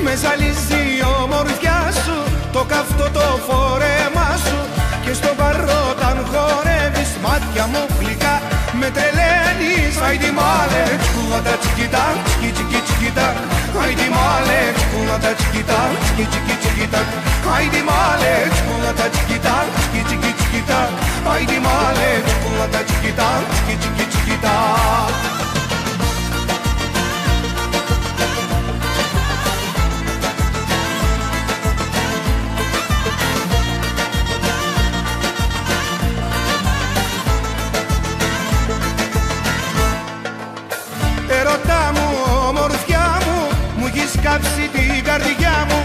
Με ζαλίζει η ομορφιά σου, το καυτό το φόρεμά σου. Και στο παρό όταν χορεύεις, μάτια μου γλυκά με τρελαίνεις. Άιντι μάλε, τσικουλάτα τσικιτά, τσικι τσικι τσικιτά. Άιντι μάλε, τσικουλάτα τσικιτά, τσικι τσικι τσικιτά. Άιντι μάλε, τσικουλάτα τσικιτά, τσικι τσικι τσικιτά. Άιντι μάλε, τσικουλάτα τσικιτά, τσικι τσικι τσικιτά. Ερωτά μου, ομορφιά μου, μου έχεις κάψει την καρδιά μου.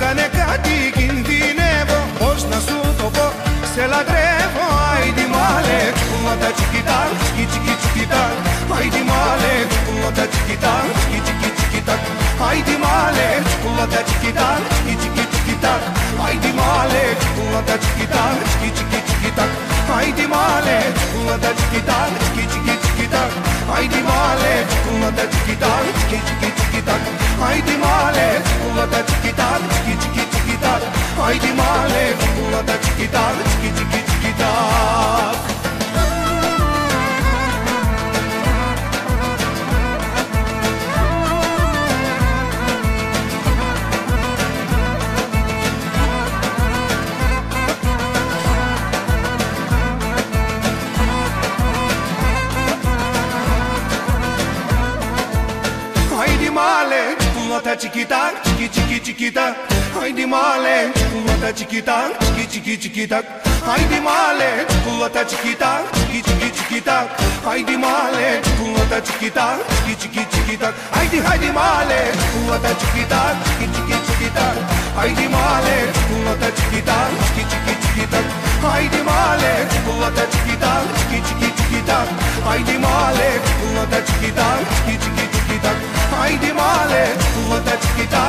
Κάνε κάτι, κινδυνεύω, πώς να σου το πω, σε λατρεύω. Άιντι μάλε, τσικουλάτα τσικιτά, τσικι τσικι τσικιτά. Άιντι μάλε, τσικουλάτα τσικιτά, τσικι τσικι τσικιτά. Άιντι μάλε, τσικουλάτα τσικιτά, τσικι τσικι τσικιτά. Άιντι μάλε, τσικουλάτα τσικιτά, τσικι τσικι τσικιτά. Άιντι μάλε, τσικουλάτα τσικιτά, τσικι τσικι τσικιτά. Άιντι μάλε, τσικουλάτα τσικιτά, τσικι τσικι τσικιτά. Άιντι μάλε, τσικουλάτα τσικιτά, τσικι τσικι τσικιτά. Άιντι μάλε, τσικουλάτα τσικιτά, τσικι τσικι τσικιτά. Τσικουλάτα τσικιτά, τσικι τσικι τσικιτά. Άιντι μάλε, τσικουλάτα τσικιτά, τσικι τσικι τσικιτά. Άιντι μάλε, τσικουλάτα τσικιτά, τσικι τσικι τσικιτά. Άιντι μάλε, τσικουλάτα τσικιτά, τσικι τσικι τσικιτά. Άιντι μάλε, τσικουλάτα τσικιτά, τσικι τσικι τσικιτά. Άιντι μάλε, τσικουλάτα τσικιτά, τσικι τσικι τσικιτά. Άιντι μάλε, τσικουλάτα τσικιτά, τσικι τσικι τσικιτά. Άιντι μάλε, τσικουλάτα τσικιτά, τσικι τσικι τσικιτά. Άιντι μάλε, τσικουλάτα τσικιτά,